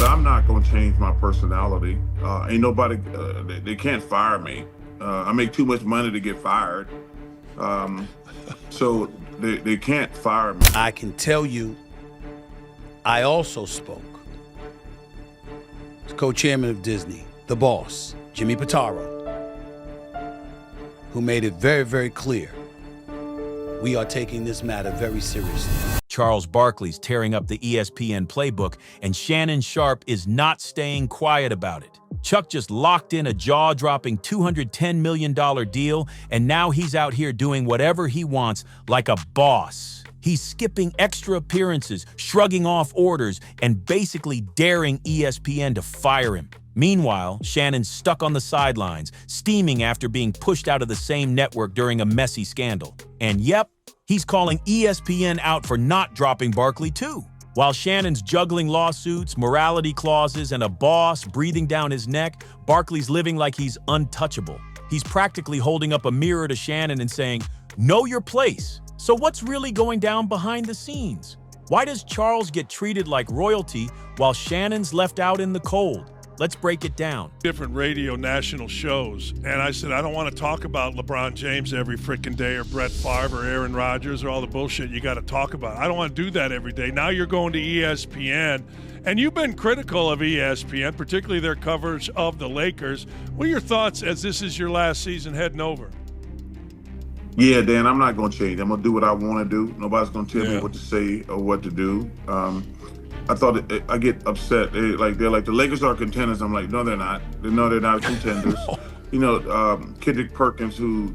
I'm not going to change my personality. Ain't nobody, they can't fire me. I make too much money to get fired. So they can't fire me. I can tell you, I also spoke as co-chairman of Disney, the boss, Jimmy Pitaro, who made it very, very clear we are taking this matter very seriously. Charles Barkley's tearing up the ESPN playbook, and Shannon Sharpe is not staying quiet about it. Chuck just locked in a jaw-dropping $210 million deal, and now he's out here doing whatever he wants like a boss. He's skipping extra appearances, shrugging off orders, and basically daring ESPN to fire him. Meanwhile, Shannon's stuck on the sidelines, steaming after being pushed out of the same network during a messy scandal. And yep, he's calling ESPN out for not dropping Barkley too. While Shannon's juggling lawsuits, morality clauses, and a boss breathing down his neck, Barkley's living like he's untouchable. He's practically holding up a mirror to Shannon and saying, "Know your place." So what's really going down behind the scenes? Why does Charles get treated like royalty while Shannon's left out in the cold? Let's break it down. Different radio national shows, and I said, I don't want to talk about LeBron James every freaking day, or Brett Favre, or Aaron Rodgers, or all the bullshit you got to talk about. I don't want to do that every day. Now you're going to ESPN, and you've been critical of ESPN, particularly their coverage of the Lakers. What are your thoughts as this is your last season heading over? Yeah, Dan, I'm not going to change. I'm going to do what I want to do. Nobody's going to tell me what to say or what to do. I thought I get upset. They're like the Lakers are contenders. I'm like, no, they're not. No, they're not contenders. You know, Kendrick Perkins, who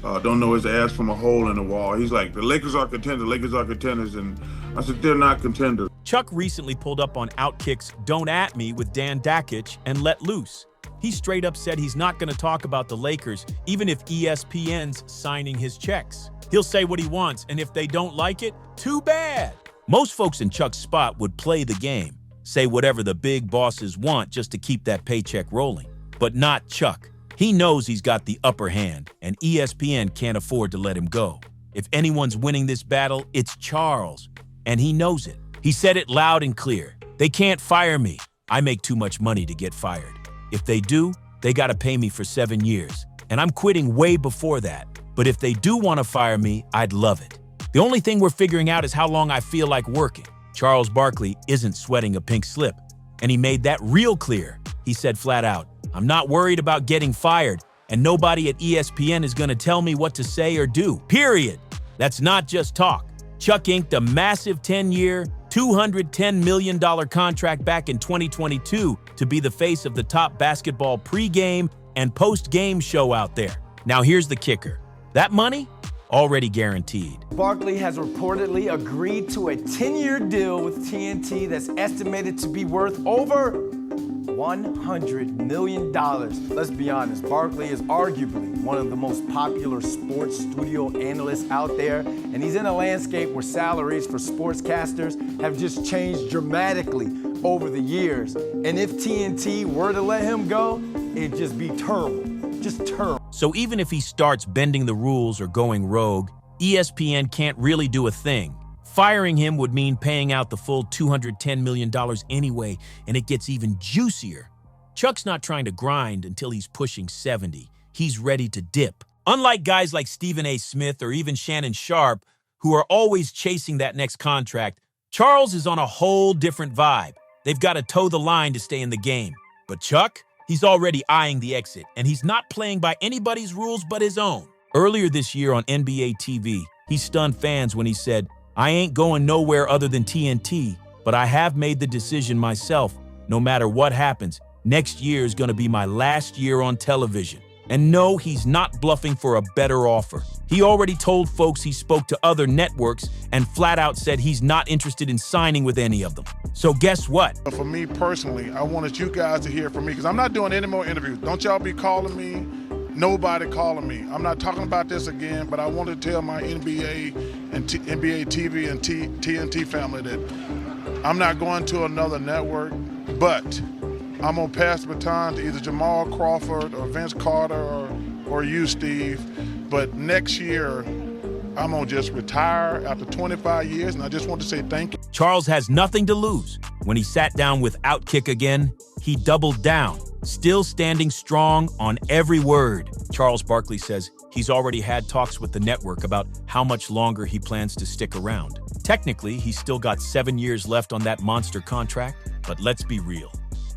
don't know his ass from a hole in the wall. He's like, the Lakers are contenders. Lakers are contenders, and I said, they're not contenders. Chuck recently pulled up on Outkick's "Don't At Me" with Dan Dakich and Let Loose. He straight up said he's not going to talk about the Lakers, even if ESPN's signing his checks. He'll say what he wants, and if they don't like it, too bad. Most folks in Chuck's spot would play the game, say whatever the big bosses want just to keep that paycheck rolling. But not Chuck. He knows he's got the upper hand, and ESPN can't afford to let him go. If anyone's winning this battle, it's Charles, and he knows it. He said it loud and clear. They can't fire me. I make too much money to get fired. If they do, they gotta pay me for 7 years, and I'm quitting way before that. But if they do want to fire me, I'd love it. The only thing we're figuring out is how long I feel like working. Charles Barkley isn't sweating a pink slip, and he made that real clear. He said flat out, "I'm not worried about getting fired, and nobody at ESPN is going to tell me what to say or do, period." That's not just talk. Chuck inked a massive 10-year, $210 million contract back in 2022 to be the face of the top basketball pre-game and post-game show out there. Now here's the kicker. That money? Already guaranteed. Barkley has reportedly agreed to a 10-year deal with TNT that's estimated to be worth over $100 million. Let's be honest, Barkley is arguably one of the most popular sports studio analysts out there, and he's in a landscape where salaries for sportscasters have just changed dramatically over the years. And if TNT were to let him go, it'd just be terrible. Just terrible. So even if he starts bending the rules or going rogue, ESPN can't really do a thing. Firing him would mean paying out the full $210 million anyway, and it gets even juicier. Chuck's not trying to grind until he's pushing 70. He's ready to dip. Unlike guys like Stephen A. Smith or even Shannon Sharpe, who are always chasing that next contract, Charles is on a whole different vibe. They've got to toe the line to stay in the game. But Chuck? He's already eyeing the exit, and he's not playing by anybody's rules but his own. Earlier this year on NBA TV, he stunned fans when he said, "I ain't going nowhere other than TNT, but I have made the decision myself. No matter what happens, next year is going to be my last year on television." And no, he's not bluffing for a better offer. He already told folks he spoke to other networks and flat out said he's not interested in signing with any of them. So guess what? For me personally, I wanted you guys to hear from me because I'm not doing any more interviews. Don't y'all be calling me. Nobody calling me. I'm not talking about this again, but I want to tell my NBA and NBA TV and TNT family that I'm not going to another network, but I'm going to pass the baton to either Jamal Crawford or Vince Carter or you, Steve. But next year, I'm going to just retire after 25 years, and I just want to say thank you. Charles has nothing to lose. When he sat down with Outkick again, he doubled down, still standing strong on every word. Charles Barkley says he's already had talks with the network about how much longer he plans to stick around. Technically, he's still got 7 years left on that monster contract, but let's be real.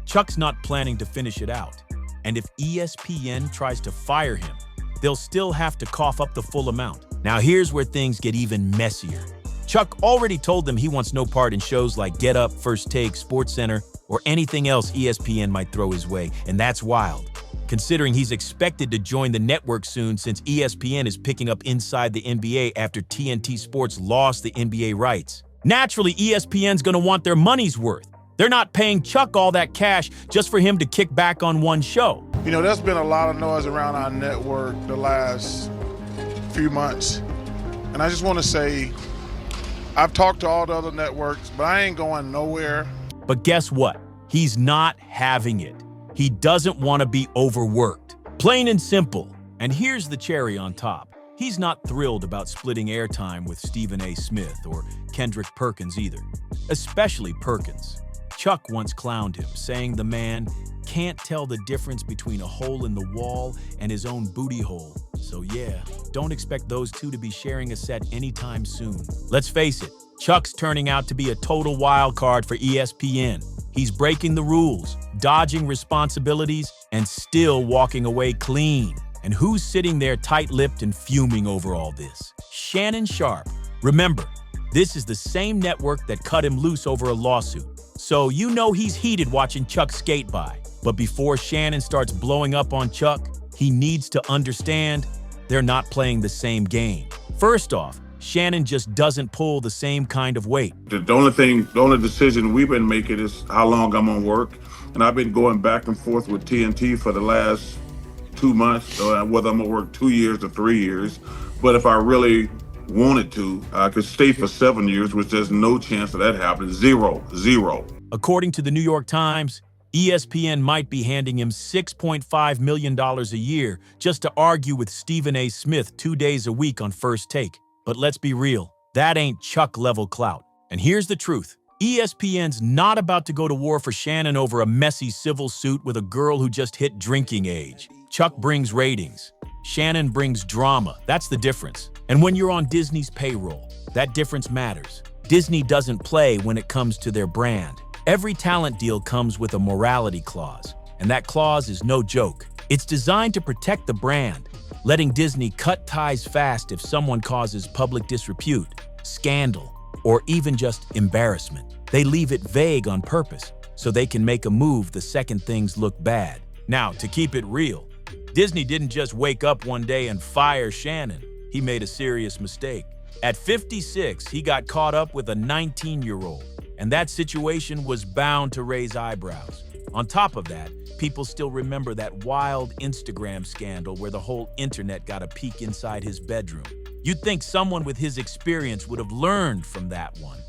Chuck's not planning to finish it out. And if ESPN tries to fire him, they'll still have to cough up the full amount. Now here's where things get even messier. Chuck already told them he wants no part in shows like Get Up, First Take, SportsCenter, or anything else ESPN might throw his way, and that's wild, considering he's expected to join the network soon since ESPN is picking up Inside the NBA after TNT Sports lost the NBA rights. Naturally, ESPN's gonna want their money's worth. They're not paying Chuck all that cash just for him to kick back on one show. You know, there's been a lot of noise around our network the last few months, and I just want to say, I've talked to all the other networks, but I ain't going nowhere. But guess what? He's not having it. He doesn't want to be overworked. Plain and simple. And here's the cherry on top. He's not thrilled about splitting airtime with Stephen A. Smith or Kendrick Perkins either. Especially Perkins. Chuck once clowned him, saying the man can't tell the difference between a hole in the wall and his own booty hole. So yeah, don't expect those two to be sharing a set anytime soon. Let's face it, Chuck's turning out to be a total wild card for ESPN. He's breaking the rules, dodging responsibilities, and still walking away clean. And who's sitting there tight-lipped and fuming over all this? Shannon Sharpe. Remember, this is the same network that cut him loose over a lawsuit. So you know he's heated watching Chuck skate by. But before Shannon starts blowing up on Chuck, he needs to understand they're not playing the same game. First off, Shannon just doesn't pull the same kind of weight. The only decision we've been making is how long I'm on work. And I've been going back and forth with TNT for the last 2 months, whether I'm gonna work 2 years or 3 years. But if I really wanted to, I could stay for 7 years, which there's no chance of that happening. Zero. According to the New York Times, ESPN might be handing him $6.5 million a year just to argue with Stephen A. Smith 2 days a week on First Take. But let's be real, that ain't Chuck-level clout. And here's the truth. ESPN's not about to go to war for Shannon over a messy civil suit with a girl who just hit drinking age. Chuck brings ratings. Shannon brings drama. That's the difference. And when you're on Disney's payroll, that difference matters. Disney doesn't play when it comes to their brand. Every talent deal comes with a morality clause, and that clause is no joke. It's designed to protect the brand, letting Disney cut ties fast if someone causes public disrepute, scandal, or even just embarrassment. They leave it vague on purpose, so they can make a move the second things look bad. Now, to keep it real, Disney didn't just wake up one day and fire Shannon. He made a serious mistake. At 56, he got caught up with a 19-year-old, and that situation was bound to raise eyebrows. On top of that, people still remember that wild Instagram scandal where the whole internet got a peek inside his bedroom. You'd think someone with his experience would have learned from that one.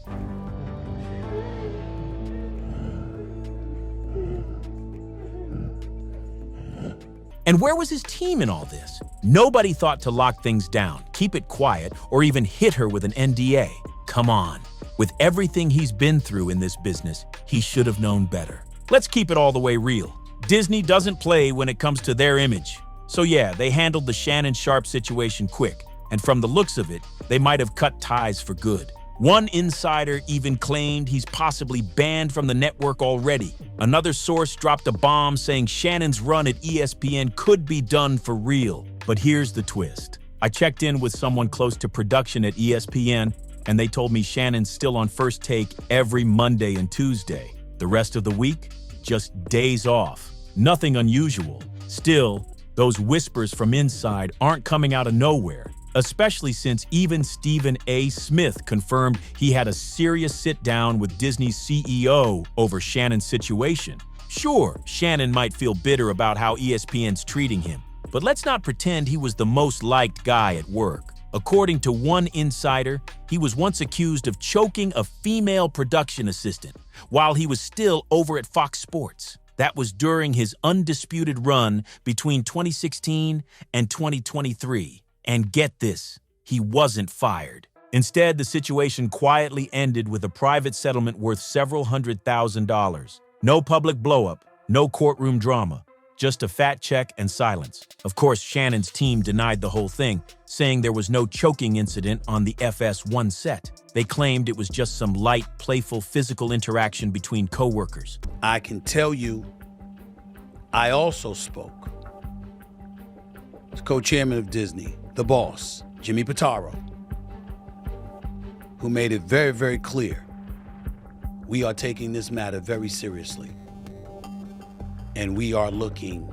And where was his team in all this? Nobody thought to lock things down, keep it quiet, or even hit her with an NDA. Come on. With everything he's been through in this business, he should have known better. Let's keep it all the way real. Disney doesn't play when it comes to their image. So yeah, they handled the Shannon Sharpe situation quick. And from the looks of it, they might have cut ties for good. One insider even claimed he's possibly banned from the network already. Another source dropped a bomb saying Shannon's run at ESPN could be done for real. But here's the twist. I checked in with someone close to production at ESPN, and they told me Shannon's still on First Take every Monday and Tuesday. The rest of the week, just days off. Nothing unusual. Still, those whispers from inside aren't coming out of nowhere, especially since even Stephen A. Smith confirmed he had a serious sit-down with Disney's CEO over Shannon's situation. Sure, Shannon might feel bitter about how ESPN's treating him, but let's not pretend he was the most liked guy at work. According to one insider, he was once accused of choking a female production assistant while he was still over at Fox Sports. That was during his undisputed run between 2016 and 2023. And get this, he wasn't fired. Instead, the situation quietly ended with a private settlement worth several $100,000. No public blowup, no courtroom drama, just a fat check and silence. Of course, Shannon's team denied the whole thing, saying there was no choking incident on the FS1 set. They claimed it was just some light, playful physical interaction between co-workers. I can tell you, I also spoke as co-chairman of Disney, the boss, Jimmy Pitaro, who made it very, very clear we are taking this matter very seriously, and we are looking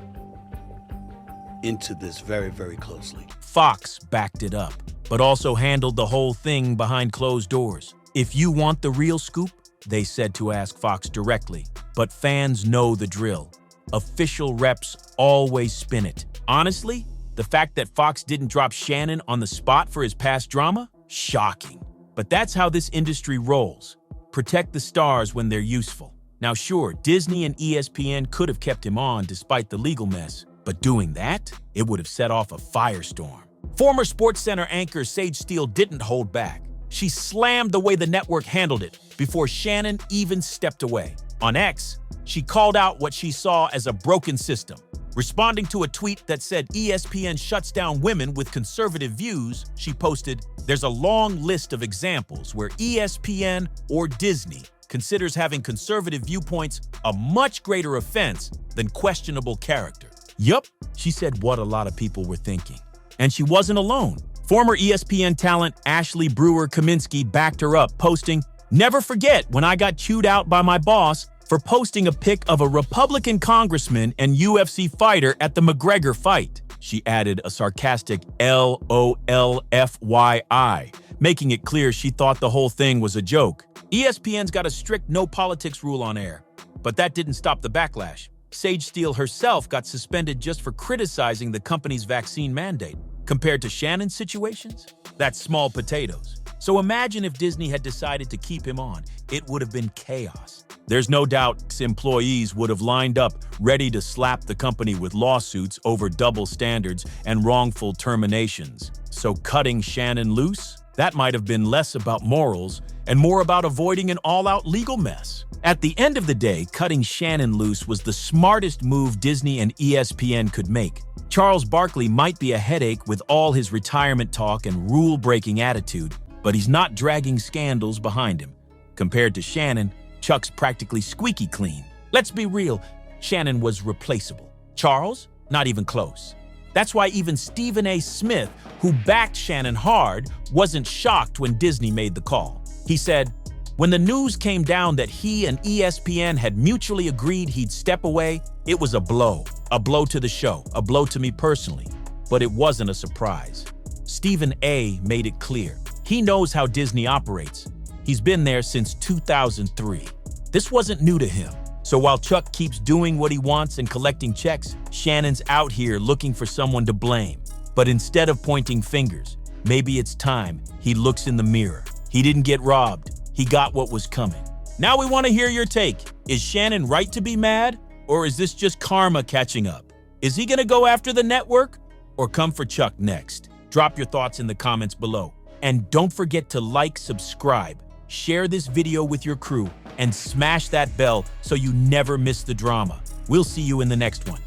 into this very, very closely. Fox backed it up, but also handled the whole thing behind closed doors. If you want the real scoop, they said to ask Fox directly, but fans know the drill. Official reps always spin it. Honestly, the fact that Fox didn't drop Shannon on the spot for his past drama? Shocking. But that's how this industry rolls. Protect the stars when they're useful. Now sure, Disney and ESPN could have kept him on despite the legal mess, but doing that, it would have set off a firestorm. Former SportsCenter anchor Sage Steele didn't hold back. She slammed the way the network handled it before Shannon even stepped away. On X, she called out what she saw as a broken system. Responding to a tweet that said ESPN shuts down women with conservative views, she posted, "There's a long list of examples where ESPN or Disney considers having conservative viewpoints a much greater offense than questionable character." Yup, she said what a lot of people were thinking. And she wasn't alone. Former ESPN talent Ashley Brewer-Kaminsky backed her up, posting, "Never forget when I got chewed out by my boss for posting a pic of a Republican congressman and UFC fighter at the McGregor fight." She added a sarcastic LOLFYI, making it clear she thought the whole thing was a joke. ESPN's got a strict no politics rule on air, but that didn't stop the backlash. Sage Steele herself got suspended just for criticizing the company's vaccine mandate. Compared to Shannon's situations, that's small potatoes. So imagine if Disney had decided to keep him on. It would have been chaos. There's no doubt employees would have lined up ready to slap the company with lawsuits over double standards and wrongful terminations. So cutting Shannon loose? That might have been less about morals and more about avoiding an all-out legal mess. At the end of the day, cutting Shannon loose was the smartest move Disney and ESPN could make. Charles Barkley might be a headache with all his retirement talk and rule-breaking attitude, but he's not dragging scandals behind him. Compared to Shannon, Chuck's practically squeaky clean. Let's be real, Shannon was replaceable. Charles? Not even close. That's why even Stephen A. Smith, who backed Shannon hard, wasn't shocked when Disney made the call. He said, "When the news came down that he and ESPN had mutually agreed he'd step away, it was a blow to the show, a blow to me personally, but it wasn't a surprise." Stephen A. made it clear. He knows how Disney operates. He's been there since 2003. This wasn't new to him. So while Chuck keeps doing what he wants and collecting checks, Shannon's out here looking for someone to blame. But instead of pointing fingers, maybe it's time he looks in the mirror. He didn't get robbed. He got what was coming. Now we want to hear your take. Is Shannon right to be mad? Or is this just karma catching up? Is he going to go after the network or come for Chuck next? Drop your thoughts in the comments below. And don't forget to like, subscribe, share this video with your crew, and smash that bell so you never miss the drama. We'll see you in the next one.